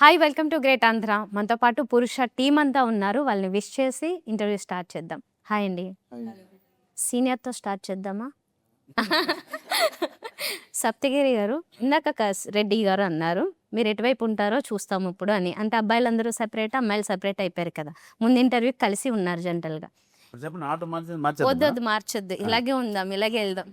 Hi welcome to great Andhra. మనతో పాటు పురుష టీం అంతా ఉన్నారు. వాళ్ళని విష్ చేసి ఇంటర్వ్యూ స్టార్ట్ చేద్దాం. హాయ్ అండి. సీనియర్తో స్టార్ట్ చేద్దామా? సప్తగిరి గారు, ఇందాక రెడ్డి గారు అన్నారు మీరు ఎటువైపు ఉంటారో చూస్తాము ఇప్పుడు అని. అంటే అబ్బాయిలందరూ సెపరేట్, అమ్మాయిలు సెపరేట్ అయిపోయారు కదా. ముందు ఇంటర్వ్యూకి కలిసి ఉన్నారు జనరల్గా. వద్దొద్దు మార్చొద్దు, ఇలాగే ఉందాం, ఇలాగే వెళ్దాం.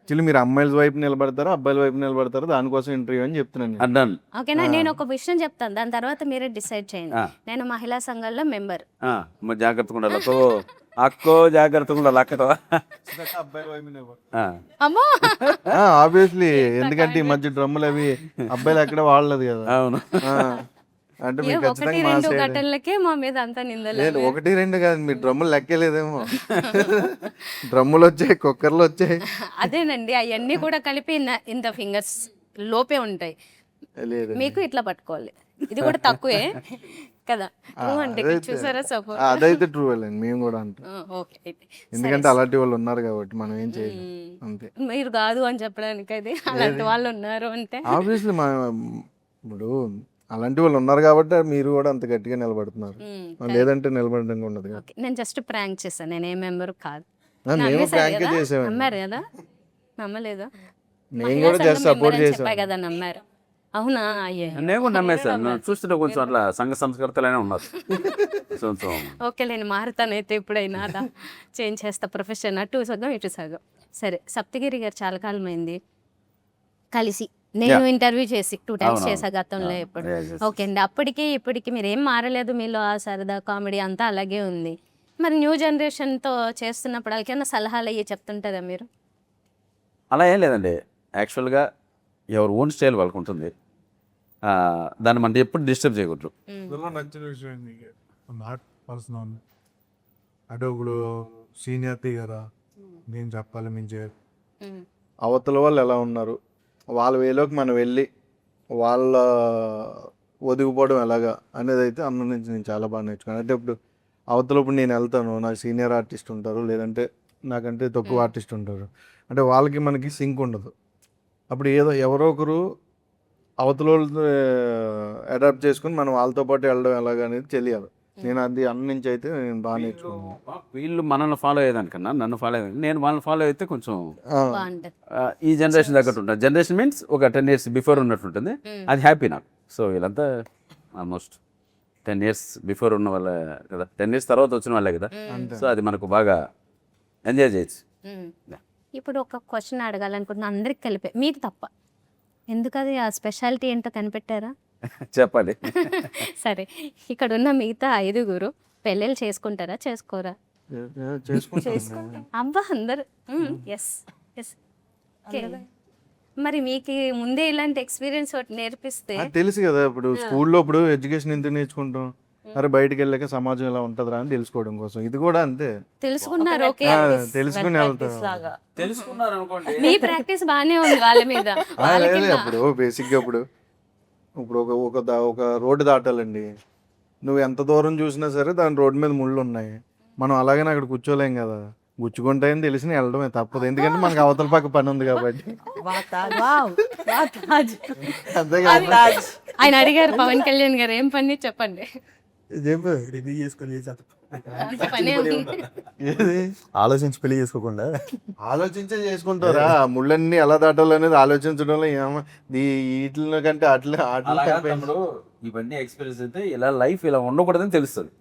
యాక్చువల్లీ మీరు అమ్మాయిల వైపు నిలబడతారు, అబ్బాయిల వైపు నిలబడతారు, దానికోసం ఇంటర్వ్యూ అని చెప్తున్నాను. ఓకేనా, నేను ఒక విషయం చెప్తాను, దాని తర్వాత మీరే డిసైడ్ చేయండి. నేను మహిళా సంఘంలో మెంబర్. జాగ్రత్తగా ఉండాలి అక్కో, జాగ్రత్తగా ఉండాలి అక్కతో. అమ్మో, ఆబ్వియస్లీ, ఎందుకంటే ఈ మధ్య డ్రమ్ములు అవి అబ్బాయిలు ఎక్కడ వాడలేదు కదా. అవును. అంటే ఏ మీరు ఒకటి ఖచ్చితంగా మా రెండు సైడ్ ఘటనలకే మా మీద అంతా నిందలు. లేదు, ఒకటి రెండు కాదు, మీరు డ్రమ్ములు లెక్కలేదేమో. డ్రమ్ములు వచ్చాయి, కుక్కర్లు వచ్చాయి. అదేనండి, అవన్నీ కూడా కలిపి ఇంత ఫింగర్స్ లోపే ఉంటాయి. లేదు, మీకు ఇట్లా పట్టుకోవాలి, ఇది కూడా తక్కువే కదా. అంటే చూసారా సపోర్ట్. అదైతే ట్రూ అండి, మేము కూడా అంటాం. ఓకే అయితే ఎందుకంటే అలాంటి వాళ్ళు ఉన్నారు కాబట్టి మనం ఏం చేయలేం అంతే. మీరు కాదు అని చెప్పడానికి అయితే అలాంటి వాళ్ళు ఉన్నారు అంటే ఆబ్వియస్లీ ఇప్పుడు అలాంటి వాళ్ళు ఉన్నారు కాబట్టి మీరు కూడా అంత గట్టిగా నిలబడుతున్నారు. లేదంటే నిలబడడం ఉండదు కదా. ఓకే, నేను జస్ట్ ప్రాంక్ చేశాను, నేను ఏ మెంబర్ కాదు. మేము ప్రాంక్ చేసాము. నమ్మారు కదా, నమ్మలేదా? నేను కూడా జస్ట్ సపోర్ట్ చేసాను. చెప్పా కదా, నమ్మారు. అవునా? అయ్యే, నేను కూడా నమ్మేశాను. చూస్తుంటే కొంచెం అట్లా సంఘ సంస్కృతులనే ఉన్నారు. ఓకే, నేను మారుతాను అయితే ఎప్పుడైనా అలా చేంజ్ చేస్తా. ప్రొఫెషన్ అటు సగం ఇటు సగం. సరే, సప్తగిరి గారు చాలా కాలం అయింది కలిసి. నేను ఇంటర్వ్యూ చేసి 2 times చేసా గతంలో ఎప్పుడు. ఓకే అండి, అప్పటికి ఇప్పటికి మీరు ఏం మారలేదు, మీలో ఆ సరదా కామెడీ అంతా అలాగే ఉంది. మరి న్యూ జనరేషన్తో చేస్తున్నప్పుడు వాళ్ళకైనా సలహాలు అయ్యి చెప్తుంటారా మీరు? అలా ఏం లేదండి. యాక్చువల్గా ఎవరు ఓన్ స్టైల్ వాళ్ళకు ఉంటుంది. దాన్ని మనం ఎప్పుడు డిస్టర్బ్ చేయకూడదు. నచ్చిన విషయం నాట్ పర్సనల్ అడవుడు సీనియర్టీ కదా, నేను చెప్పాలి మించే అవతల వాళ్ళు ఎలా ఉన్నారు, వాళ్ళ వేలోకి మనం వెళ్ళి వాళ్ళ ఒదిగిపోవడం ఎలాగా అనేది అయితే అందరి నుంచి నేను చాలా బాగా నేర్చుకున్నాను. అంటే ఇప్పుడు అవతలప్పుడు నేను వెళ్తాను, నాకు సీనియర్ ఆర్టిస్ట్ ఉంటారు, లేదంటే నాకంటే తక్కువ ఆర్టిస్ట్ ఉంటారు. అంటే వాళ్ళకి మనకి సింక్ ఉండదు. అప్పుడు ఎవరో ఒకరు అవతల వాళ్ళతో అడాప్ట్ చేసుకుని మనం వాళ్ళతో పాటు వెళ్ళడం ఎలాగా అనేది తెలియాలి. నేను అది అన్ని నుంచి అయితే నేను బాగా నేర్చుకున్నాను. వీళ్ళు మనల్ని ఫాలో అయ్యేదానికన్నా నన్ను ఫాలో అయ్యేదానికి నేను వాళ్ళని ఫాలో అయితే కొంచెం బాగుంటుంది. ఈ జనరేషన్ తగ్గట్టు ఉంటుంది. జనరేషన్ మీన్స్ ఒక 10 years బిఫోర్ ఉన్నట్టుంటుంది. అది హ్యాపీ నాకు. సో వీళ్ళంతా ఆల్మోస్ట్ 10 years బిఫోర్ ఉన్న వాళ్ళే కదా, 10 years తర్వాత వచ్చిన వాళ్ళే కదా. సో అది మనకు బాగా ఎంజాయ్ చేయొచ్చు. ఇప్పుడు ఒక క్వశ్చన్ అడగాలనుకుంటున్నా, అందరికి కలిపే, మీకు తప్ప. ఎందుకది, ఆ స్పెషాలిటీ ఏంటో కనిపెట్టారా? చెప్పండి. సరే, ఇక్కడ ఉన్న మిగతా 5 పెళ్ళిళ్ళు చేసుకుంటారా, చేసుకోరా? అబ్బా, అందరు ఎస్ ఎస్. మరి మీకు ముందే ఇలాంటి ఎక్స్పీరియన్స్ ఒకటి నేర్పిస్తే. తెలుసు కదా, ఇప్పుడు స్కూల్లో ఇప్పుడు ఎడ్యుకేషన్ ఎందుకు నేర్చుకుంటాం, అరే బయటకు వెళ్ళాక సమాజం ఎలా ఉంటుందా అని తెలుసుకోవడం కోసం. ఇది కూడా అంతే, తెలుసుకున్నారు. ఓకే, తెలుసుకుని వెళ్తాం. తెలుసుకున్నారు అనుకోండి. మీ ప్రాక్టీస్ బాగానే ఉంది వాళ్ళ మీద. ఇప్పుడు బేసిక్గా ఇప్పుడు ఒక రోడ్డు దాటాలండి, నువ్వు ఎంత దూరం చూసినా సరే దాని రోడ్డు మీద ముళ్ళు ఉన్నాయి. మనం అలాగనే అక్కడ కూర్చోలేం కదా, గుచ్చుకుంటాయని తెలిసి వెళ్ళడమే తప్పదు. ఎందుకంటే మనకు అవతల పక్క పని ఉంది కాబట్టి. అంతే కదా. ఆయన అడిగారు పవన్ కళ్యాణ్ గారు ఏం పని చెప్పండి. ఆలోచించి పెళ్లి చేసుకోకుండా ఆలోచించే చేసుకుంటారా, ముళ్ళన్నీ ఎలా దాటాలి అనేది ఆలోచించడంలో వీటిలో కంటే ఇవన్నీ ఎక్స్పీరియన్స్ అయితే ఇలా లైఫ్ ఇలా ఉండకూడదని తెలుస్తుంది.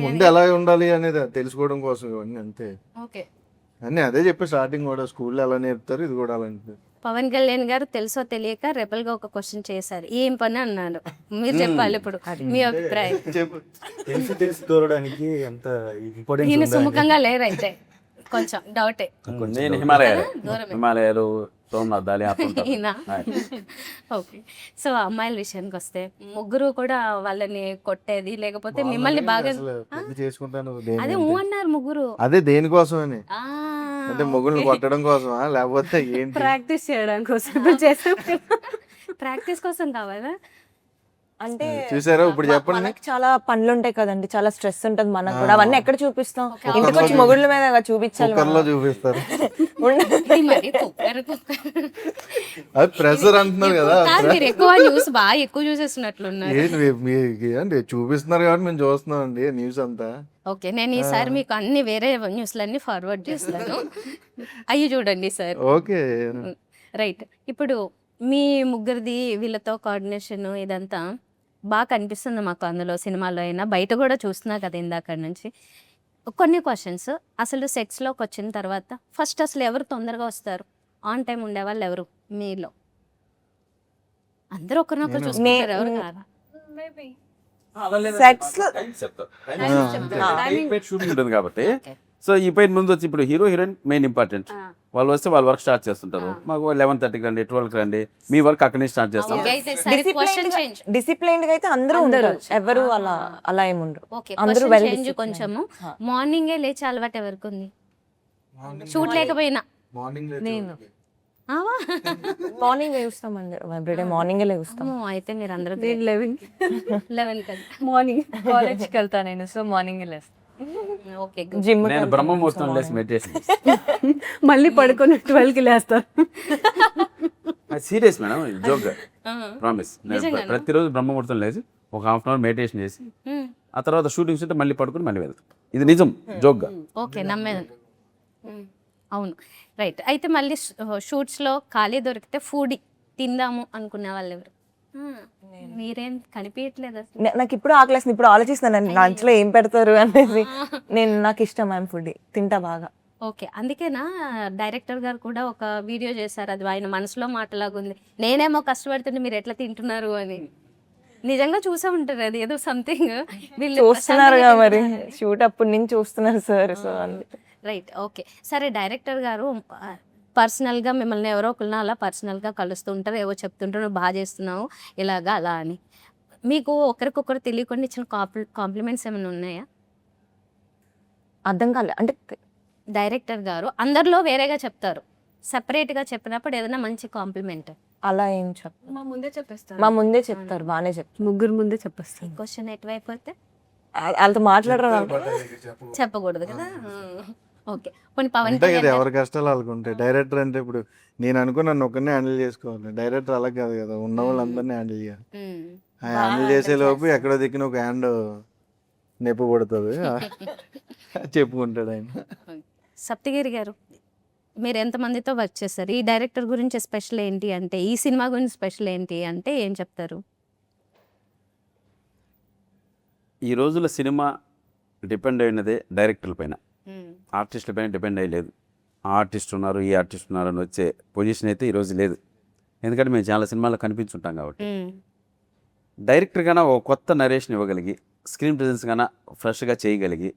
ముందు ఎలా ఉండాలి అనేది తెలుసుకోవడం కోసం ఇవన్నీ అంతే. అన్నీ అదే చెప్పి స్టార్టింగ్ కూడా స్కూల్లో ఎలా నేర్పుతారు, ఇది కూడా అలాంటిది. పవన్ కళ్యాణ్ గారు తెలుసో తెలియక రెబల్ గా ఒక క్వశ్చన్ చేశారు, ఏం పని అన్నాడు. మీరు చెప్పాలి ఇప్పుడు మీ అభిప్రాయం. ఈయన సుముఖంగా లేరు అయితే కొంచెం డౌటే. నేను హిమాలయాలు ఓకే. సో అమ్మాయిల విషయానికి వస్తే, ముగ్గురు కూడా వాళ్ళని కొట్టేది లేకపోతే మిమ్మల్ని బాగా చేసుకుంటాను అదే అన్నారు ముగ్గురు. అదే దేనికోసం అని, అంటే మొగుల్ని కొట్టడం కోసమా లేకపోతే ఏంటి? ప్రాక్టీస్ చేయడం కోసం చేస్తాం. ప్రాక్టీస్ కోసం కావాలా? అంటే చూసారా ఇప్పుడు చెప్పండి. మనకు చాలా పనులు ఉంటాయి కదండి, చాలా స్ట్రెస్ ఉంటది మనకు కూడా. అవన్నీ ఎక్కడ చూపిస్తాం? ఇంటికి వచ్చి మొగుళ్ళ మీద చూపించాలి. కుక్కర్లో చూపిస్తారు. ఇది మరి కుక్కర్. అది ప్రెషర్ అంటున్నారు కదా. కాదు, మీరు ఎక్కువ న్యూస్ బాగా ఎక్కువ చూసేస్తున్నట్లున్నారు. అంటే చూపిస్తున్నారు కాబట్టి మేము చూస్తున్నాం అండి న్యూస్ అంతా. ఓకే, నేను ఈసారి మీకు అన్ని వేరే న్యూస్లన్నీ ఫార్వర్డ్ చేస్తాను, అవి చూడండి సార్. ఓకే. రైట్. ఇప్పుడు మీ ముగ్గురిది వీళ్ళతో కోఆర్డినేషన్ ఇదంతా బాగా కనిపిస్తుంది మాకు, అందులో సినిమాలో అయినా బయట కూడా చూస్తున్నా కదా ఇందాక నుంచి. కొన్ని క్వశ్చన్స్, అసలు సెట్స్లోకి వచ్చిన తర్వాత ఫస్ట్ అసలు ఎవరు తొందరగా వస్తారు, ఆన్ టైం ఉండేవాళ్ళు ఎవరు మీలో? అందరూ ఒకరినొకరు చూసుకుంటారు, ఎవరు కాదా? సెట్స్ లో షూటింగ్ ఉంటుంది కాబట్టి సో ఈ పైన ముందు వచ్చి ఇప్పుడు హీరో హీరోయిన్ మెయిన్ ఇంపార్టెంట్. వాళ్ళు వస్తే వాళ్ళు వర్క్ స్టార్ట్ చేస్తుంటారు. మాకు 11:30కి రండి, 12కి రండి, మీ వర్క్ అక్కడి నుంచి స్టార్ట్ చేస్తాం. ఓకే, అయితే సరే క్వశ్చన్ చేంజ్. డిసిప్లైన్డ్ గా అయితే అందరూ ఉంటారు, ఎవరు అలా ఏముండరు. ఓకే, అందరూ క్వశ్చన్ well చేంజ్ disciplined. కొంచెము. మార్నింగే లేచి అలవాటు ఎవరికి ఉంది? షూట్ లేకపోయినా మార్నింగ్ నేను ఆవా? మార్నింగ్ లేస్తామండి, ఎవ్రీడే మార్నింగ్ లేస్తాం. అమ్మో, అయితే మీరు అందరూ 11 కదా. మార్నింగ్ కాలేజ్కి వెళ్తాను నేను, సో మార్నింగ్ లేస్తాను. ఓకే, జిమ్ నేను బ్రహ్మముహూర్తం లేసి మెడిటేషన్. మళ్ళీ పడుకొని 12కి లేస్తాను. Serious madam, joke promise. నేను ప్రతిరోజు బ్రహ్మముహూర్తం లేచి ఒక హాఫ్ అన్ అవర్ మెడిటేషన్ చేసి ఆ తర్వాత షూటింగ్స్ ఉంటే మళ్ళీ పడుకొని మళ్ళీ వెళ్తాం. ఇది నిజం, జోక్గా. ఓకే, నమ్మేది. అవును, రైట్. అయితే మళ్ళీ షూట్స్లో ఖాళీ దొరికితే ఫుడ్ తిందాము అనుకునే వాళ్ళు ఎవరు? మీరేం కనిపించట్లేదు అసలు. నాకు ఇప్పుడు ఆకలేస్తుంది, ఇప్పుడు ఆలోచిస్తున్నాను లంచ్ లో ఏం పెడతారు అనేసి. నాకు ఇష్టం ఐఎమ్ ఫుడ్, తింటా బాగా. ఓకే, అందుకేనా డైరెక్టర్ గారు కూడా ఒక వీడియో చేశారు, అది ఆయన మనసులో మాటలాగుంది. నేనేమో కష్టపడుతుంటే మీరు ఎట్లా తింటున్నారు అని. నిజంగా చూసే ఉంటారు, అది ఏదో సంథింగ్ వీళ్ళు చూస్తున్నారుగా మరి, షూట్ అప్పటి నుంచి చూస్తున్నారు సార్. So right. ఓకే, సరే. డైరెక్టర్ గారు పర్సనల్గా మిమ్మల్ని ఎవరో ఒకరిన అలా పర్సనల్గా కలుస్తూ ఉంటారు, ఏవో చెప్తుంటారు, నువ్వు బాగా చేస్తున్నావు ఇలాగా అలా అని. మీకు ఒకరికొకరు తెలియకుండా ఇచ్చిన కాంప్లిమెంట్స్ ఏమైనా ఉన్నాయా? అర్థం కాలే అంటే. డైరెక్టర్ గారు అందరిలో వేరేగా చెప్తారు, సెపరేట్గా చెప్పినప్పుడు ఏదైనా మంచి కాంప్లిమెంట్ అలా ఏం చెప్పు, మా ముందే చెప్పేస్తాను, మా ముందే చెప్తారు, బాగానే చెప్తారు. ముగ్గురు ముందే చెప్పేస్తాను. క్వశ్చన్ ఎటువైపు అయితే వాళ్ళతో మాట్లాడరు. చెప్పకూడదు కదా. ఓకే, కొన్ని పవన్ ఉంటాయి కదా, కళ్యాణ్ ఎవరి కష్టాలు వాళ్ళకు ఉంటాయి. డైరెక్టర్ అంటే ఇప్పుడు నేను అనుకుని నన్ను ఒక్కరినే హ్యాండిల్ చేసుకోవాలి. డైరెక్టర్ అలా కాదు కదా, ఉన్న వాళ్ళందరినీ హ్యాండిల్ చేయాలి. ఆ హ్యాండిల్ చేసే లోపు ఎక్కడో దిక్కున ఒక హ్యాండ్ నొప్పి పడుతుంది, చెప్పుకుంటాడు ఆయన. సప్తగిరి గారు, మీరు ఎంతమందితో వర్క్ చేస్తారు? ఈ డైరెక్టర్ గురించి స్పెషల్ ఏంటి అంటే, ఈ సినిమా గురించి స్పెషల్ ఏంటి అంటే ఏం చెప్తారు? ఈ రోజుల సినిమా డిపెండ్ అయినదే డైరెక్టర్ల పైన, ఆర్టిస్టుల పైన డిపెండ్ అయ్యలేదు. ఆ ఆర్టిస్ట్ ఉన్నారు, ఈ ఆర్టిస్ట్ ఉన్నారు అని వచ్చే పొజిషన్ అయితే ఈరోజు లేదు. ఎందుకంటే మేము చాలా సినిమాల్లో కనిపించుంటాం కాబట్టి. డైరెక్టర్ కన్నా ఒక కొత్త నరేషన్ ఇవ్వగలిగి, స్క్రీన్ ప్రెజెన్స్ కన్నా ఫ్రెష్గా చేయగలిగి,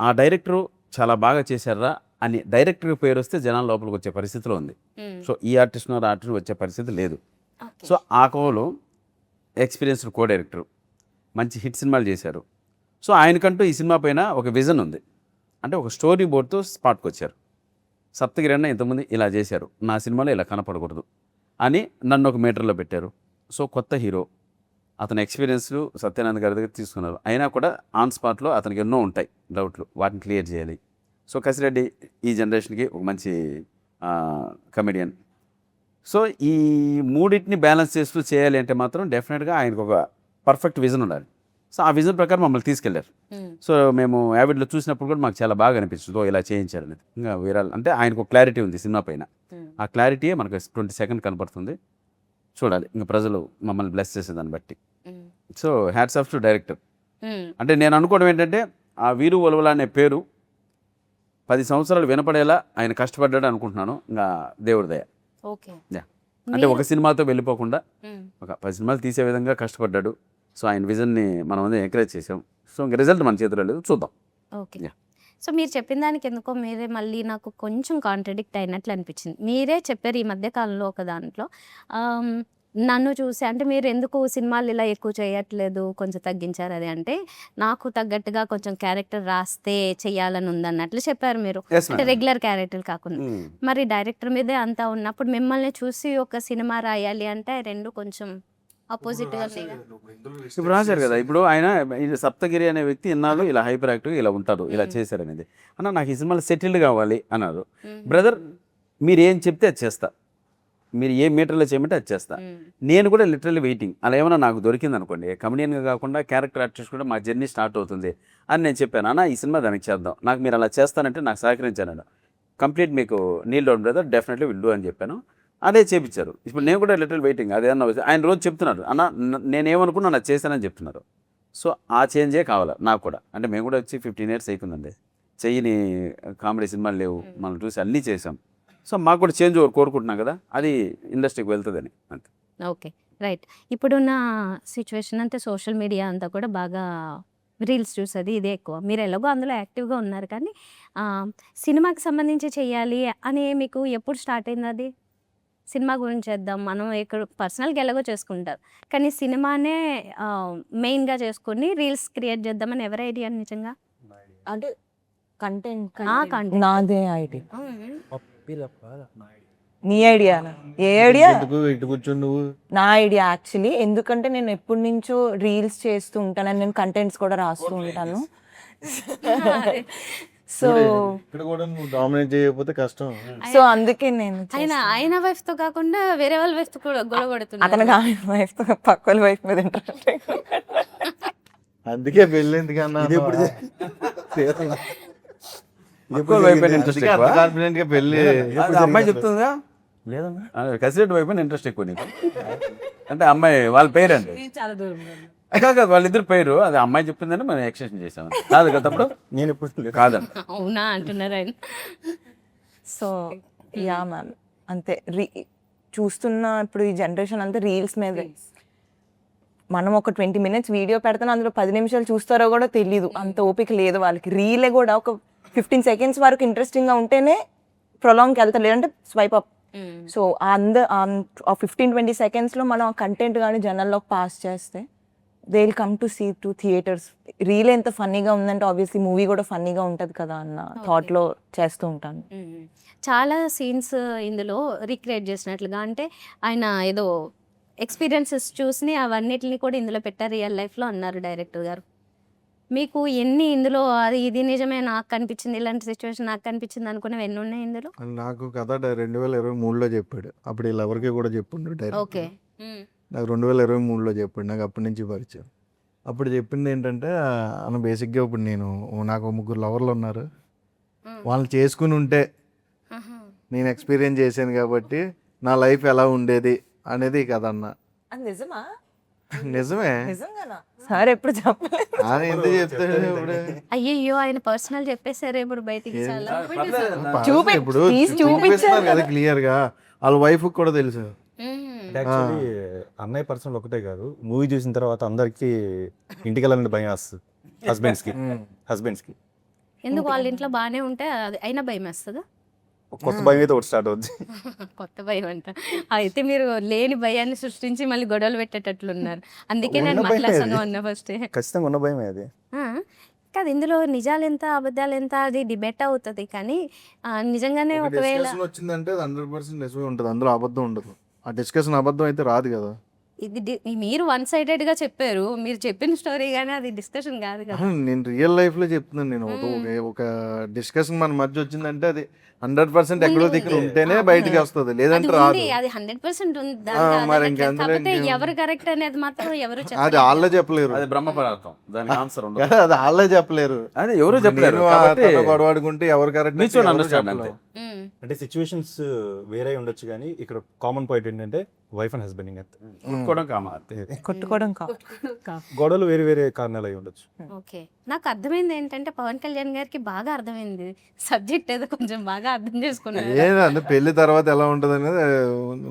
ఆ డైరెక్టరు చాలా బాగా చేశారా అని డైరెక్టర్కి పేరు వస్తే జనాల లోపలికి వచ్చే పరిస్థితిలో ఉంది. సో ఈ ఆర్టిస్ట్ ఉన్నారు, ఆర్టిస్ట్ వచ్చే పరిస్థితి లేదు. సో ఆ కోవలో ఎక్స్పీరియన్స్డ్ కో డైరెక్టర్, మంచి హిట్ సినిమాలు చేశారు. సో ఆయనకంటూ ఈ సినిమా పైన ఒక విజన్ ఉంది. అంటే ఒక స్టోరీ బోర్డ్తో స్పాట్కి వచ్చారు. సప్తగిరి అన్న ఇంతకుముందు ఇలా చేశారు, నా సినిమాలో ఇలా కనపడకూడదు అని నన్ను ఒక మీటర్లో పెట్టారు. సో కొత్త హీరో, అతని ఎక్స్పీరియన్స్లు సత్యానంద్ గారి దగ్గర తీసుకున్నారు. అయినా కూడా ఆన్ స్పాట్లో అతనికి ఎన్నో ఉంటాయి డౌట్లు, వాటిని క్లియర్ చేయాలి. సో కసిరెడ్డి ఈ జనరేషన్కి ఒక మంచి కమెడియన్. సో ఈ మూడింటిని బ్యాలెన్స్ చేస్తూ చేయాలి అంటే మాత్రం డెఫినెట్గా ఆయనకు ఒక పర్ఫెక్ట్ విజన్ ఉండాలి. సో ఆ విజన్ ప్రకారం మమ్మల్ని తీసుకెళ్లారు. సో మేము యావిడ్లో చూసినప్పుడు కూడా మాకు చాలా బాగా అనిపించింది, ఓ ఇలా చేయించారు అనేది. ఇంకా వీరాలు అంటే ఆయనకు క్లారిటీ ఉంది సినిమా పైన, ఆ క్లారిటీయే మనకు 22 కనపడుతుంది. చూడాలి ఇంకా ప్రజలు మమ్మల్ని బ్లెస్ చేసేదాన్ని బట్టి. So hats off to director. అంటే నేను అనుకోవడం ఏంటంటే ఆ వీరు ఒలవల అనే పేరు 10 సంవత్సరాలు వినపడేలా ఆయన కష్టపడ్డాడు అనుకుంటున్నాను. ఇంకా దేవుడి దయ. ఓకే, అంటే ఒక సినిమాతో వెళ్ళిపోకుండా ఒక 10 సినిమాలు తీసే విధంగా కష్టపడ్డాడు. సో ఆయన విజన్ని మనం అందరం ఎంకరేజ్ చేసాం. సో ఇంకా రిజల్ట్ మన చేతిలో లేదు, చూద్దాం. ఓకే. సో మీరు చెప్పిన దానికి ఎందుకో మీరే మళ్ళీ నాకు కొంచెం కాంట్రడిక్ట్ అయినట్లు అనిపించింది. మీరే చెప్పారు ఈ మధ్య కాలంలో ఒక దాంట్లో, నన్ను చూసి అంటే మీరు ఎందుకు సినిమాలు ఇలా ఎక్కువ చేయట్లేదు, కొంచెం తగ్గించారు అది అంటే, నాకు తగ్గట్టుగా కొంచెం క్యారెక్టర్ రాస్తే చెయ్యాలని ఉందన్నట్లు చెప్పారు మీరు. అంటే రెగ్యులర్ క్యారెక్టర్ కాకుండా. మరి డైరెక్టర్ మీదే అంతా ఉన్నప్పుడు మిమ్మల్ని చూసి ఒక సినిమా రాయాలి అంటే రెండు కొంచెం ఆపోజిట్ గా ఉన్నాయి. ఇప్పుడు రాశారు కదా, ఇప్పుడు ఆయన ఇది సప్తగిరి అనే వ్యక్తి ఇన్నాళ్ళు ఇలా హైపర్ యాక్టివ్గా ఇలా ఉంటారు, ఇలా చేశారు అనేది. అన్న నాకు ఈ సినిమాలో సెటిల్డ్ కావాలి అన్నారు. బ్రదర్ మీరు ఏం చెప్తే అది చేస్తా, మీరు ఏ మీటర్లో చేయమంటే అది చేస్తా. నేను కూడా లిటరల్లీ వెయిటింగ్, అలా ఏమైనా నాకు దొరికింది అనుకోండి, కమెడియన్గా కాకుండా క్యారెక్టర్ ఆర్టిస్ట్ కూడా మా జర్నీ స్టార్ట్ అవుతుంది అని నేను చెప్పాను. అన్న ఈ సినిమా దానికి చేద్దాం, నాకు మీరు అలా చేస్తానంటే నాకు సహకరించాను, కంప్లీట్ మీకు Neel down brother definitely will do అని చెప్పాను. అదే చేపించారు. ఇప్పుడు నేను కూడా లిటిల్ వెయిటింగ్ అదేమన్నా ఆయన రోజు చెప్తున్నారు, అన్న నేనేమనుకున్నా నాకు చేశానని చెప్తున్నారు. సో ఆ చేంజే కావాలి నాకు కూడా. అంటే మేము కూడా వచ్చి 15 years అయిపోయిందండి, చెయ్యని కామెడీ సినిమాలు లేవు, మనం చూసి అన్నీ చేసాం. సో మాకు కూడా చేంజ్ ఓవర్ కోరుకుంటున్నాం కదా, అది ఇండస్ట్రీకి వెళ్తుందని అంతే. Okay, right. ఇప్పుడున్న సిచ్యువేషన్ అంటే సోషల్ మీడియా అంతా కూడా బాగా రీల్స్ చూసేది ఇదే ఎక్కువ. మీరు ఎలాగో అందులో యాక్టివ్గా ఉన్నారు, కానీ సినిమాకి సంబంధించి చెయ్యాలి అని మీకు ఎప్పుడు స్టార్ట్ అయింది? అది సినిమా గురించి చేద్దాం మనం, ఇక్కడ పర్సనల్గా ఎలాగో చేసుకుంటారు, కానీ సినిమానే మెయిన్గా చేసుకుని రీల్స్ క్రియేట్ చేద్దామని ఎవరి ఐడియా నిజంగా? అంటే కంటెంట్ content. నాదే ఐడియా. నీ ఐడియా? ఏ ఐడియా? ఇటు కూర్చొని నువ్వు. నా ఐడియా యాక్చువల్లీ. ఎందుకంటే నేను ఎప్పటి నుంచో రీల్స్ చేస్తూ ఉంటాను, నేను కంటెంట్స్ కూడా రాస్తూ ఉంటాను. సో ఇక్కడ కూడా నువ్వు డామినేట్ చేయకపోతే కష్టం. సో అందుకే నేను ఆయన వైఫ్ తో కాకుండా వేరే వాళ్ళ వైఫ్ తో కూడా గొడవ పడుతున్నారు. అతనికి ఆయన వైఫ్ తో పక్కల వైఫ్ మీద ఇంట్రెస్ట్. అందుకే పెళ్ళి ఎందుకన్నా ఇంట్రెస్ట్ ఎక్కువ. కాన్ఫిడెంట్ గా పెళ్ళి అది అమ్మాయి చెప్తుందా? లేదమ్మా, కసిరెడ్డి వైపు ఇంట్రెస్ట్ ఎక్కువ నీకు అంటే అమ్మాయి వాళ్ళ పేరు అండి, చాలా దూరం కాదు వాళ్ళిద్దరు పేరు, అది అమ్మాయి చెప్పిందని మనం ఎక్స్టెన్షన్ చేసాం. కాదు కదా తప్పుడు, నేను ఎప్పుడు కాదండి. అవునా అంటున్నారు ఆయన. సో యా మ్యామ్, అంతే. చూస్తున్న ఇప్పుడు ఈ జనరేషన్ అంతా రీల్స్ మీదే. మనం ఒక 20 minutes వీడియో పెడతాను, అందులో 10 నిమిషాలు చూస్తారో కూడా తెలీదు, అంత ఓపిక లేదు వాళ్ళకి. రీలే కూడా ఒక 15 seconds వరకు ఇంట్రెస్టింగ్గా ఉంటేనే ప్రొలాంగ్కి వెళ్తారు, లేదంటే స్వైప్ అప్. సో ఆ 15-20 secondsలో మనం ఆ కంటెంట్ కానీ జనాల్లోకి పాస్ చేస్తే they will come to see to theatres. Reel ఎంత ఫన్నీగా ఉందంటే ఆబ్వియస్లీ మూవీ కూడా ఫన్నీగా ఉంటుంది కదా అన్న థాట్లో చేస్తూ ఉంటాను. చాలా సీన్స్ ఇందులో రీక్రియేట్ చేసినట్లుగా, అంటే ఆయన ఏదో ఎక్స్పీరియన్సెస్ చూసి అవన్నిటిని కూడా ఇందులో పెట్టారు రియల్ లైఫ్లో అన్నారు డైరెక్టర్ గారు. మీకు ఎన్ని ఇందులో అది ఇది నిజమే నాకు కనిపించింది, ఇలాంటి సిచ్యువేషన్ నాకు కనిపించింది అనుకునేవి ఎన్ని ఉన్నాయి ఇందులో? నాకు కథ 2023లో చెప్పాడు, అప్పుడు వీళ్ళు ఎవరికి కూడా చెప్పుండు డైరెక్ట్. ఓకే, నాకు 2023లో చెప్పాడు, నాకు అప్పటి నుంచి పరిచయం. అప్పుడు చెప్పింది ఏంటంటే అన్న బేసిక్గా ఇప్పుడు నాకు 3 లవర్లు ఉన్నారు, వాళ్ళని చేసుకుని ఉంటే నేను ఎక్స్పీరియన్స్ చేశాను కాబట్టి నా లైఫ్ ఎలా ఉండేది అనేది కథ అన్న. అది నిజమా? నిజమే. నిజంగానా? సార్ ఎప్పుడు చెప్పలేదు. ఆయన ఎందుకు చెప్తాడు ఇప్పుడు? అయ్యో ఆయన పర్సనల్ చెప్పేశారు ఇప్పుడు బయటికి. చాలా ఇప్పుడు చూపిస్తున్నారు కదా క్లియర్ గా, వాళ్ళ వైఫ్ కూడా తెలుసు. యాక్చువల్లీ అన్నయ్య పర్సనల్ ఒకటే కాదు, మూవీ చూసిన తర్వాత అందరికి ఇంటికి వెళ్ళాలని భయం వస్తుంది హస్బెండ్స్కి. ఎందుకు వాళ్ళ ఇంట్లో బాగానే ఉంటే అది అయినా భయం వేస్తుందా? కొత్త భయం అయితే ఒకటి స్టార్ట్ అవుద్ది. కొత్త భయం అంట. అయితే మీరు లేని భయాన్ని సృష్టించి మళ్ళీ గొడవలు పెట్టేటట్లున్నారు. అందుకే నేను మాట్లాడతాను అన్న ఫస్ట్. ఖచ్చితంగా ఉన్న భయమే అది. కాదు, ఇందులో నిజాలు ఎంత అబద్ధాలు ఎంత అది డిబేట్ అవుతుంది, కానీ నిజంగానే ఒకవేళ వచ్చిందంటే 100% నిజమే ఉంటుంది, అందులో అబద్ధం ఉండదు. ఆ డిస్కషన్ అబద్ధం అయితే రాదు కదా. ఇది మీరు వన్ సైడెడ్ గా చెప్పారు, మీరు చెప్పిన స్టోరీ కానీ అది డిస్కషన్ కాదు కదా. నేను రియల్ లైఫ్ లో చెప్తున్నాను. నేను ఒక డిస్కషన్ మన మధ్య వచ్చిందంటే అది 100% ఎక్కడో దగ్గర ఉంటేనే బయటికి వస్తుంది, లేదంటే రాదు. అది 100% ఉంది. మరి ఇంకెందులో కాకపోతే ఎవరు కరెక్ట్ అనేది మాత్రం ఎవరు అది వాళ్ళే చెప్పలేరు. అది బ్రహ్మ పదార్థం, దానికి ఆన్సర్ ఉండదు. అది వాళ్ళే చెప్పలేరు. అది ఎవరు చెప్పలేరు. గొడవాడుకుంటే ఎవరు కరెక్ట్ మ్యూచువల్ అండర్స్టాండ్ అంతే. అంటే సిచ్యువేషన్స్ వేరే ఉండొచ్చు, కానీ ఇక్కడ కామన్ పాయింట్ ఏంటంటే వైఫ్ అండ్ హస్బెండ్ కొట్టుకోవడం కామా, కొట్టుకోవడం కాదు, గొడవలు వేరే వేరే కారణాలు అయి ఉండొచ్చు. ఓకే, నాకు అర్థమైంది ఏంటంటే పవన్ కళ్యాణ్ గారికి బాగా అర్థమైంది సబ్జెక్ట్, ఏదో కొంచెం బాగా అర్థం చేసుకున్నారు. ఏదంటే పెళ్లి తర్వాత ఎలా ఉంటుంది అనేది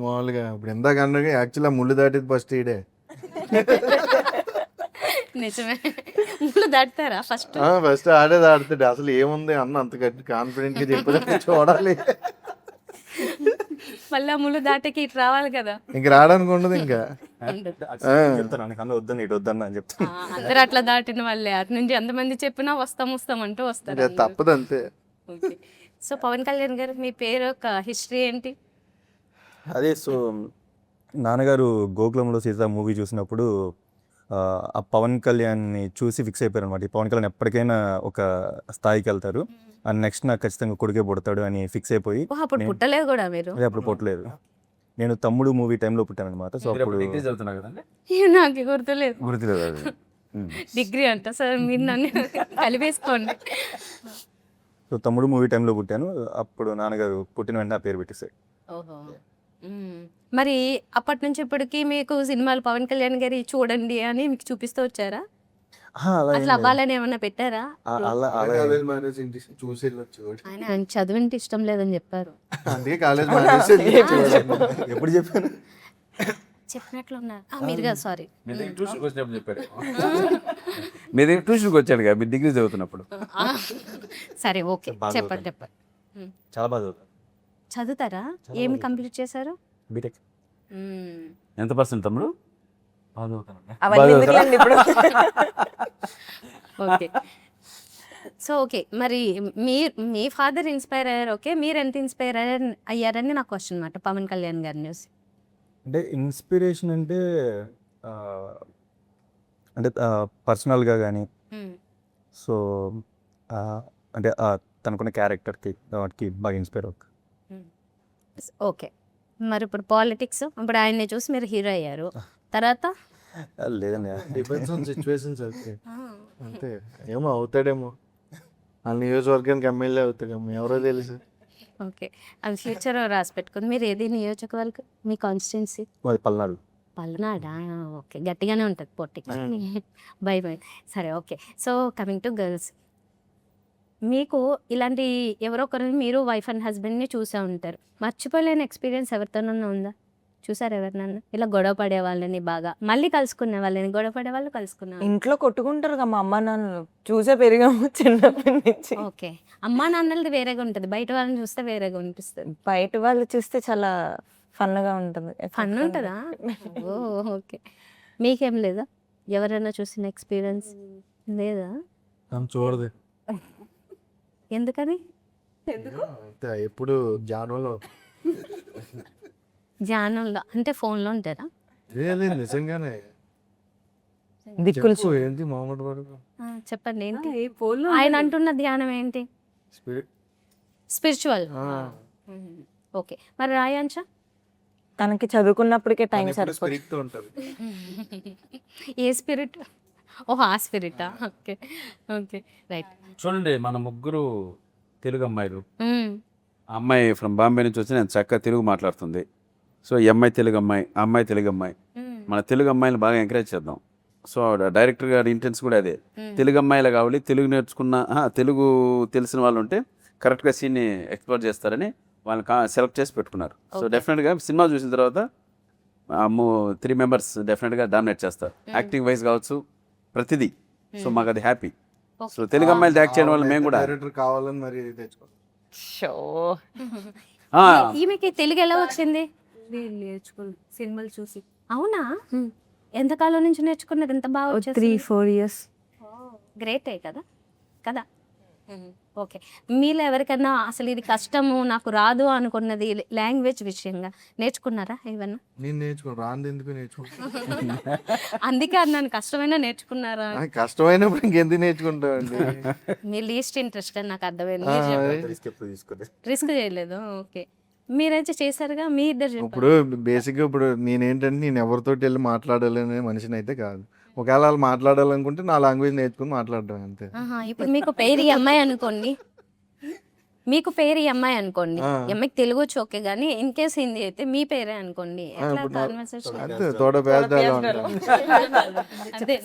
మామూలుగా ఇప్పుడు ఎంత కన్నా యాక్చువల్గా ముళ్ళు దాటిది ఫస్ట్ ఈడే. నిజమే, ముళ్ళు దాటుతారా ఫస్ట్? ఫస్ట్ ఆడే దాడుతాడు. అసలు ఏముంది అన్న అంత గట్టి కాన్ఫిడెంట్ గా చెప్పి చూడాలి. మళ్ళీ ముళ్ళు దాటకి ఇటు రావాలి కదా, ఇంక రావడానికి ఉండదు. ఇంకా చెప్తాను వద్దని ఇటు వద్దన్న అని చెప్తాను. అందరు అట్లా దాటిన వాళ్ళే, అటు నుంచి ఎంతమంది చెప్పినా వస్తాం అంటూ వస్తారు. తప్పదు అంతే. ఓకే, సో పవన్ కళ్యాణ్ గారు మీ పేరు ఒక హిస్టరీ ఏంటి? అదే సో నాన్నగారు గోకులంలో సీత మూవీ చూసినప్పుడు ఆ పవన్ కళ్యాణ్ని చూసి ఫిక్స్ అయిపోయారు అనమాట. ఈ పవన్ కళ్యాణ్ ఎప్పటికైనా ఒక స్థాయికి వెళ్తారు అండ్ నెక్స్ట్ నాకు ఖచ్చితంగా కొడుకే పుడతాడు అని ఫిక్స్ అయిపోయి ఓ, అప్పుడు పుట్టలేదు కూడా మీరు? అదే అప్పుడు పుట్టలేదు. నేను తమ్ముడు మూవీ టైంలో పుట్టాను అనమాట. సో మీరు అప్పుడు అప్పుడు డిగ్రీ చదువుతున్నారు కదండి? నాకు గుర్తులేదు. గుర్తులేదు అది. డిగ్రీ అంట సార్, మీరు నన్ను కలిపేసుకోండి. సో తమ్ముడు మూవీ టైంలో పుట్టాను. అప్పుడు నాన్నగారు పుట్టిన వెంటనే ఆ పేరు పెట్టేశారు. ఓహో. మరి అప్పటి నుంచి ఇప్పటికి మీకు సినిమాలు పవన్ కళ్యాణ్ గారి చూడండి అని మీకు చూపిస్తూ వచ్చారా? అలా అసలు అవ్వాలని ఏమన్నా పెట్టారా? అలా కాలేజ్ మానేసి ఇంటి చూసి వెళ్ళొచ్చు. ఆయన చదువుంటే ఇష్టం లేదని చెప్పారు. అందుకే కాలేజ్ మానేసి ఎప్పుడు చెప్పాను? చెప్పినట్లున్నారు. మీరు కదా, సారీ. మీ దగ్గర ట్యూషన్కి వచ్చినప్పుడు చెప్పాడు. మీ దగ్గర ట్యూషన్కి వచ్చాడు కదా మీరు డిగ్రీ చదువుతున్నప్పుడు. సరే, ఓకే, బాగా చెప్పండి చెప్పండి. చాలా బాగా చదువుతాను. చదువుతారా? ఏమి కంప్లీట్ చేశారు? బీటెక్. ఎంత పర్సెంట్ తమ్ముడు? అవన్నీ ఎందుకులేండి ఇప్పుడు. ఓకే. సో ఓకే, మరి మీ ఫాదర్ ఇన్స్పైర్ అయ్యారు, ఓకే, మీరు ఎంత ఇన్స్పైర్ అయ్యారని నా క్వశ్చన్ అనమాట పవన్ కళ్యాణ్ గారిని చూసి. అంటే ఇన్స్పిరేషన్ అంటే అంటే పర్సనల్గా కానీ సో అంటే తనకున్న క్యారెక్టర్కి వాటికి బాగా ఇన్స్పైర్ అవుతుంది. ఓకే, మరి ఇప్పుడు పాలిటిక్స్, ఇప్పుడు ఆయన్ని చూసి మీరు హీరో అయ్యారు, తర్వాత లేదండి. డిపెండ్స్ ఆన్ సిచ్యువేషన్స్ అయితే అంతే. ఏమో అవుతాడేమో, ఆ నియోజకవర్గానికి ఎమ్మెల్యే అవుతాడేమో, ఎవరో తెలుసు. ఓకే, అది ఫ్యూచర్ రాసి పెట్టుకుంది. మీరు ఏది నియోజకవర్గం, మీ కాన్స్టిట్యున్సీ? అది పల్నాడు. పల్నాడా? ఓకే, గట్టిగానే ఉంటుంది పోటీ. Bye bye. సరే, okay. So coming to girls, మీకు ఇలాంటి ఎవరో ఒకరిని మీరు వైఫ్ అండ్ హస్బెండ్ని చూసే ఉంటారు. మర్చిపోలేని ఎక్స్పీరియన్స్ ఎవరితోనన్నా ఉందా? చూసారు ఎవరినన్నా ఇలా గొడవ పడే వాళ్ళని, బాగా మళ్ళీ కలుసుకునే వాళ్ళని, గొడవ పడే వాళ్ళు కలుసుకునే వాళ్ళు? ఇంట్లో కొట్టుకుంటారు కదా మా అమ్మ నాన్నలు, చూసే పెరిగాము చిన్నప్పటి నుంచి. ఓకే, అమ్మా నాన్నలది వేరేగా ఉంటుంది, బయట వాళ్ళని చూస్తే వేరేగా అనిపిస్తుంది. బయట వాళ్ళు చూస్తే చాలా ఫన్గా ఉంటుంది. ఫన్ ఉంటుందా? ఓ, ఓకే. మీకేం లేదా ఎవరైనా చూసిన ఎక్స్పీరియన్స్? లేదా? చూడదు ఎందుకని? అంతే. ఎప్పుడు జానంలో ధ్యానంలో అంటే ఫోన్లో ఉంటారా? నిజంగానే దిక్కులు చెప్పు, ఏంటి మామూలు వరకు చెప్పండి, ఏంటి ఏ పోల్లో ఆయన అంటున్న ధ్యానం ఏంటి? స్పిరిట్. స్పిరిచువల్. ఓకే, మరి రాయాంచ? తనకి చదువుకున్నప్పటికే టైం సరిపోతుంది. స్పిరిట్ ఉంటుంది. ఏ స్పిరిట్? ఓహ్, ఆ స్పిరిటా? Okay, okay, right. చూడండి, మన ముగ్గురు తెలుగు అమ్మాయిలు. ఆ అమ్మాయి ఫ్రమ్ బాంబే నుంచి వచ్చి నేను చక్కగా తెలుగు మాట్లాడుతుంది. సో ఈ అమ్మాయి తెలుగు అమ్మాయి, ఆ అమ్మాయి తెలుగు అమ్మాయి. మన తెలుగు అమ్మాయిని బాగా ఎంకరేజ్ చేద్దాం. సో డైరెక్టర్ గారి ఇంటెన్స్ కూడా అదే, తెలుగు అమ్మాయిలు కావాలి, తెలుగు నేర్చుకున్న తెలుగు తెలిసిన వాళ్ళు ఉంటే కరెక్ట్గా సీన్ని ఎక్స్ప్లోర్ చేస్తారని వాళ్ళని సెలెక్ట్ చేసి పెట్టుకున్నారు. సో డెఫినెట్గా సినిమా చూసిన తర్వాత 3 మెంబర్స్ డెఫినెట్గా డామినేట్ చేస్తారు, యాక్టింగ్ వైజ్ కావచ్చు, ప్రతిదీ. సో మాకు అది హ్యాపీ. సో తెలుగు అమ్మాయిలు యాక్ట్ చేయడం వల్ల మేము కూడా డైరెక్టర్ కావాలని మరి తెచ్చుకోవాలి. ఈమెకి తెలుగు ఎలా వచ్చింది? నేర్చుకున్నాను సినిమాలు చూసి. అవునా? ఎంతకాలం నుంచి నేర్చుకున్నది? ఎంత బాగా వచ్చేసింది? 3-4 years. గ్రేటే కదా కదా. ఓకే, మీలో ఎవరికైనా అసలు ఇది కష్టము, నాకు రాదు అనుకున్నది లాంగ్వేజ్ విషయంగా నేర్చుకున్నారా ఏమన్నా? నేను నేర్చుకోను, రాంది ఎందుకు నేర్చుకుంటాను. అందుకే అన్నాను, కష్టమైనా నేర్చుకున్నారా? కష్టమైనప్పుడు ఇంకెందుకు నేర్చుకుంటామండి. మీ లీస్ట్ ఇంట్రెస్ట్ అని నాకు అర్థమైంది. రిస్క్ చేయలేదు. ఓకే, మీరైతే చేశారుగా, మీ ఇద్దరు చెప్పారు. ఇప్పుడు బేసిక్గా ఇప్పుడు నేనేంటంటే నేను ఎవరితోటి వెళ్ళి మాట్లాడాలనే మనిషిని అయితే కాదు. ఒకవేళ వాళ్ళు మాట్లాడాలనుకుంటే నా లాంగ్వేజ్ నేర్చుకుని మాట్లాడడం అంతే. ఇప్పుడు మీకు పేరు ఈ అమ్మాయి అనుకోండి, మీకు పేరు ఈ అమ్మాయి అనుకోండి, ఈ అమ్మాయికి తెలుగు వచ్చు ఓకే, కానీ ఇన్ కేస్ హిందీ అయితే మీ పేరే అనుకోండి, ఎట్లా కాన్వర్సేషన్? అంతే, తోడ పేదాలు అదే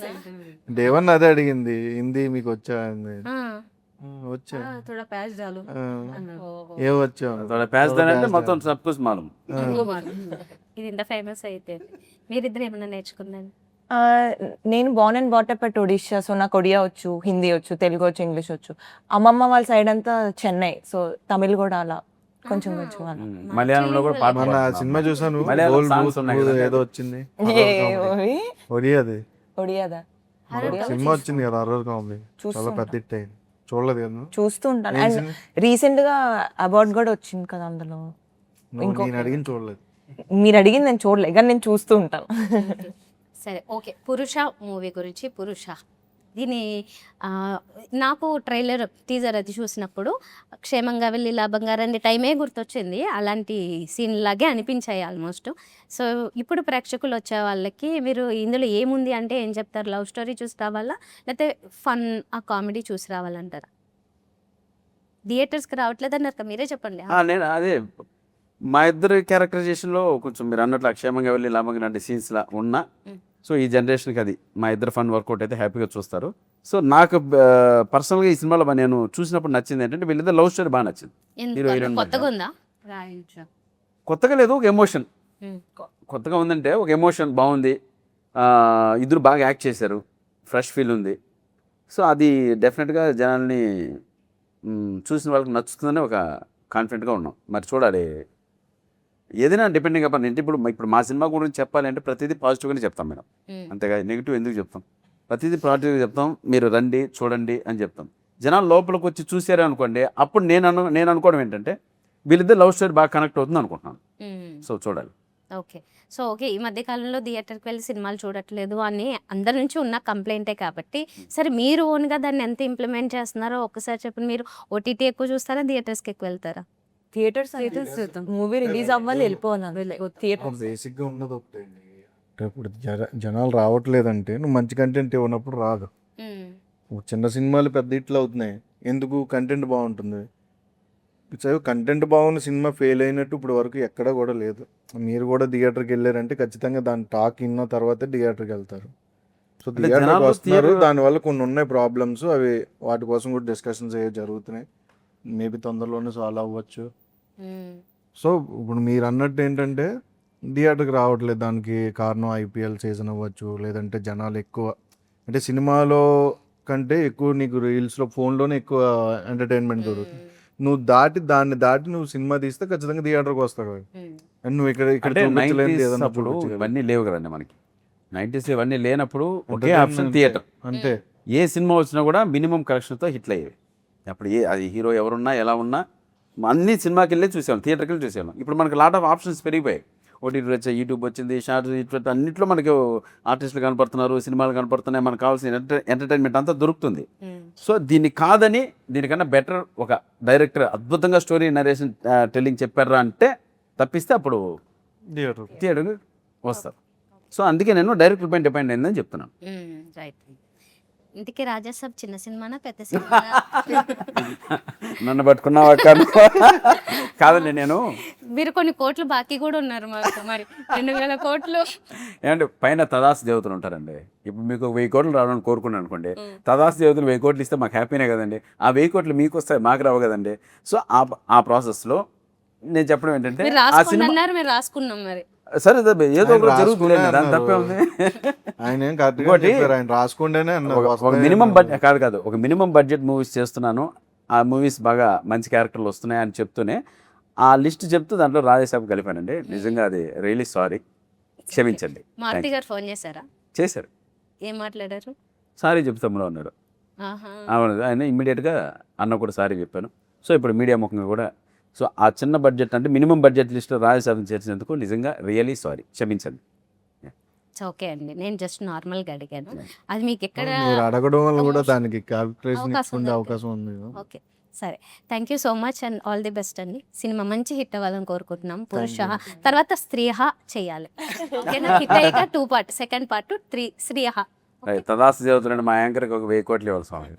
డేవన్ అదే అడిగింది, హిందీ మీకు వచ్చా అంది. వచ్చా. थोड़ा प्याज डालो. ఏం వచ్చా? అంటే మొత్తం సబ్ కుछ మాలూమ్. ఇది ఇంత ఫేమస్ అయితే మీరిద్దరు ఏమన్నా నేర్చుకున్నాను? నేను Born and బాటప్ at Odisha. So నాకు ఒడియా వచ్చు, హిందీ వచ్చు, తెలుగు వచ్చు, ఇంగ్లీష్ వచ్చు. అమ్మమ్మ వాళ్ళ సైడ్ అంతా చెన్నై, సో తమిళ్ కూడా అలా కొంచెం కొంచెం అలా. మలయాళంలో కూడా పాట మొన్న సినిమా చూసాను, మలయాళం గోల్డ్ songs ఉన్నాయి కదా. ఏదో వచ్చింది, ఏ ఒడియాది ఒడియాదా? సినిమా వచ్చింది కదా, హర్రర్ కామెడీ, చాలా పెద్ద హిట్ అయింది. చూడలేదు కదా నువ్వు? చూస్తూ ఉంటాను. అండ్ రీసెంట్ గా అవార్డ్ కూడా వచ్చింది కదా అందులో. నేను అడిగిన చూడలేదు. మీరు అడిగింది నేను చూడలే కానీ నేను చూస్తూ ఉంటాను. సరే ఓకే, పురుష మూవీ గురించి. పురుష దీని ఆ, నాకు ట్రైలర్ టీజర్ అది చూసినప్పుడు క్షేమంగా వెళ్ళి లాభంగా రండి టైమే గుర్తొచ్చింది. అలాంటి సీన్ లాగే అనిపించాయి ఆల్మోస్ట్. సో ఇప్పుడు ప్రేక్షకులు వచ్చే వాళ్ళకి మీరు ఇందులో ఏముంది అంటే ఏం చెప్తారు? లవ్ స్టోరీ చూసి రావాలా, లేకపోతే ఫన్ ఆ కామెడీ చూసి రావాలంటారా? థియేటర్స్కి రావట్లేదు అన్నారు కదా, మీరే చెప్పండి. నేను అదే మా ఇద్దరు క్యారెక్టరైజేషన్లో కొంచెం మీరు అన్నట్లు అక్షేమంగా వెళ్ళి లాభంగా లాంటి సీన్స్లా ఉన్నా, సో ఈ జనరేషన్కి అది మా ఇద్దరు ఫన్ వర్కౌట్ అయితే హ్యాపీగా చూస్తారు. సో నాకు పర్సనల్గా ఈ సినిమాలో నేను చూసినప్పుడు నచ్చింది ఏంటంటే వీళ్ళిద్దరు లవ్ స్టోరీ బాగా నచ్చింది. హీరో హీరోయిన్ కొత్తగా ఉందా? కొత్తగా లేదు, ఒక ఎమోషన్ కొత్తగా ఉందంటే ఒక ఎమోషన్ బాగుంది. ఇద్దరు బాగా యాక్ట్ చేశారు, ఫ్రెష్ ఫీల్ ఉంది. సో అది డెఫినెట్గా జనాల్ని చూసిన వాళ్ళకి నచ్చుతుందని ఒక కాన్ఫిడెంట్గా ఉన్నాం. మరి చూడాలి, ఏదైనా డిపెండింగ్ అపాన్ ఏంటి. ఇప్పుడు మా సినిమా గురించి చెప్పాలి అంటే ప్రతిదీ పాజిటివ్గానే చెప్తాం మేడం, అంతేగా నెగిటివ్ ఎందుకు చెప్తాం? ప్రతిదీ పాజిటివ్గా చెప్తాం. మీరు రండి చూడండి అని చెప్తాం. జనాలు లోపలికి వచ్చి చూసారే అనుకోండి, అప్పుడు నేను అనుకోవడం ఏంటంటే వీళ్ళిద్దరు లవ్ స్టోరీ బాగా కనెక్ట్ అవుతుంది అనుకుంటున్నాను. సో చూడాలి. ఓకే. సో ఓకే, ఈ మధ్య కాలంలో థియేటర్కి వెళ్ళి సినిమాలు చూడట్లేదు అని అందరి నుంచి ఉన్న కంప్లైంటే కాబట్టి, సరే మీరు ఓన్గా దాన్ని ఎంత ఇంప్లిమెంట్ చేస్తున్నారో ఒక్కసారి చెప్పండి. మీరు ఓటీటీ ఎక్కువ చూస్తారా, థియేటర్స్కి ఎక్కువ వెళ్తారా? థియేటర్స్ చూద్దాం. మూవీ రిలీజ్ అవ్వాలి వెళ్ళిపోవాలి. థియేటర్ బేసిక్గా ఉన్నది ఒకటే అండి. ఇప్పుడు జనాలు రావట్లేదంటే నువ్వు మంచి కంటెంట్ ఇవ్వనప్పుడు రాదు. చిన్న సినిమాలు పెద్ద హిట్లు అవుతున్నాయి ఎందుకు? కంటెంట్ బాగుంటుంది. కంటెంట్ బాగున్న సినిమా ఫెయిల్ అయినట్టు ఇప్పుడు వరకు ఎక్కడ కూడా లేదు. మీరు కూడా థియేటర్కి వెళ్ళారంటే ఖచ్చితంగా దాని టాక్ విన్న తర్వాతే థియేటర్కి వెళ్తారు. సో థియేటర్కి వస్తున్నారు, దానివల్ల కొన్ని ఉన్నాయి ప్రాబ్లమ్స్, అవి వాటి కోసం కూడా డిస్కషన్స్ అయ్యే జరుగుతున్నాయి. మేబీ తొందరలోనే సాల్వ్ అవ్వచ్చు. సో ఇప్పుడు మీరు అన్నట్టు ఏంటంటే థియేటర్కి రావట్లేదు, దానికి కారణం ఐపీఎల్ సీజన్ అవ్వచ్చు, లేదంటే జనాలు ఎక్కువ అంటే సినిమాలో కంటే ఎక్కువ నీకు రీల్స్లో ఫోన్లోనే ఎక్కువ ఎంటర్టైన్మెంట్ దొరుకుతుంది. నువ్వు దాన్ని దాటి నువ్వు సినిమా తీస్తే ఖచ్చితంగా థియేటర్కి వస్తావు. అండ్ నువ్వు ఇక్కడ చూపించలేనిది ఏదన్నా అప్పుడు చూపించగలవు. ఇవన్నీ లేవు కదండి మనకి. 90s ఇవన్నీ లేనప్పుడు ఒకే ఆప్షన్ థియేటర్. అంతే. ఏ సినిమా వచ్చినా కూడా మినిమం కలెక్షన్తో హిట్లు అయ్యేవి. అప్పుడు అది హీరో ఎవరున్నా ఎలా ఉన్నా అన్ని సినిమాకి వెళ్ళి చూసాం, థియేటర్కి వెళ్ళి చూసాం. ఇప్పుడు మనకి లాట్ ఆఫ్ ఆప్షన్స్ పెరిగిపోయాయి. ఓటీటీ వచ్చాయి, యూట్యూబ్ వచ్చింది, షార్ట్స్, ఇట్లా అన్నింటిలో మనకి ఆర్టిస్టులు కనపడుతున్నారు, సినిమాలు కనపడుతున్నాయి, మనకు కావాల్సిన ఎంటర్టైన్మెంట్ అంతా దొరుకుతుంది. సో దీన్ని కాదని దీనికన్నా బెటర్ ఒక డైరెక్టర్ అద్భుతంగా స్టోరీ నరేషన్ టెల్లింగ్ చెప్పారా అంటే తప్పిస్తే అప్పుడు థియేటర్కి వస్తారు. సో అందుకే నేను డైరెక్టర్ పైన డిపెండ్ అయిందని చెప్తున్నాను. రైట్. ఇంటికి రాజాసాబ్ చిన్న సినిమానా పెద్ద సినిమా? నన్ను పట్టుకున్నావా? కాదండి, నేను మీరు కొన్ని కోట్లు బాకీ కూడా ఉన్నారు మాకు, మరి 2000 కోట్లు. ఏమంటే పైన తదాస్ దేవతలు ఉంటారండి. ఇప్పుడు మీకు 1000 కోట్లు రావాలని కోరుకున్నాను అనుకోండి, తదాస్ దేవతలు 1000 కోట్లు ఇస్తే మాకు హ్యాపీనే కదండి. ఆ 1000 కోట్లు మీకు వస్తాయి, మాకు రావు కదండి. సో ఆ ప్రాసెస్లో నేను చెప్పడం ఏంటంటే మీరు రాసుకోండి అన్నారు, మీరు రాసుకున్నాం. మరి సరే ఏదో ఒకటి జరుగుతుంది, దాని తప్పే ఉంది. ఆయన ఏం కరెక్ట్గా ఆయన రాసుకుంటేనే ఒక మినిమం బడ్జెట్ కాదు ఒక మినిమం బడ్జెట్ మూవీస్ చేస్తున్నాను, ఆ మూవీస్ బాగా మంచి క్యారెక్టర్లు వస్తున్నాయి అని చెప్తూనే ఆ లిస్ట్ చెప్తూ దాంట్లో రాజేసాబు కలిపానండి. నిజంగా అది రియలీ సారీ, క్షమించండి. మారుతి గారు ఫోన్ చేశారా? చేశారు. ఏం మాట్లాడారు? సారీ చెప్తాములో అన్నాడు. అవును, ఆయన ఇమ్మీడియట్గా అన్న కూడా సారీ చెప్పాను. సో ఇప్పుడు మీడియా ముఖంగా కూడా సో ఆ చిన్న బడ్జెట్ అంటే మినిమం బడ్జెట్ లిస్ట్లో రాజేసాబుని చేర్చినందుకు నిజంగా రియలీ సారీ, క్షమించండి. ఓకే అండి, నేను జస్ట్ నార్మల్గా అడిగాను. అది మీకు ఎక్కడ అడగడం వల్ల కూడా దానికి క్యాల్కులేషన్ ఇచ్చుకునే అవకాశం ఉంది. ఓకే సరే, thank you so much and all the best అండి. సినిమా మంచి హిట్ అవ్వాలని కోరుకుంటున్నాం. పురుష తర్వాత స్త్రీహ చేయాలి. ఓకేనా? హిట్ అయ్యాక 2 పార్ట్, సెకండ్ పార్ట్ 3 స్త్రీహ. తదాస్ చదువుతున్నాడు మా యాంకర్కి ఒక 1000 కోట్లు ఇవ్వాలి స్వామి.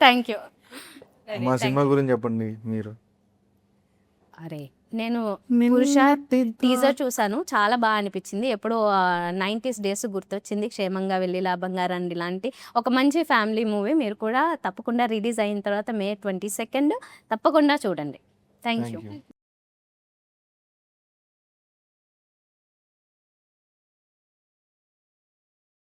Thank you. మా సినిమా గురించి చెప్పండి మీరు. అరే నేను పురుష టీజర్ చూసాను, చాలా బాగా అనిపించింది. ఎప్పుడో 90s డేస్ గుర్తొచ్చింది. క్షేమంగా వెళ్ళి లాభంగా రండి లాంటి ఒక మంచి ఫ్యామిలీ మూవీ. మీరు కూడా తప్పకుండా రిలీజ్ అయిన తర్వాత May 22 తప్పకుండా చూడండి. Thank you.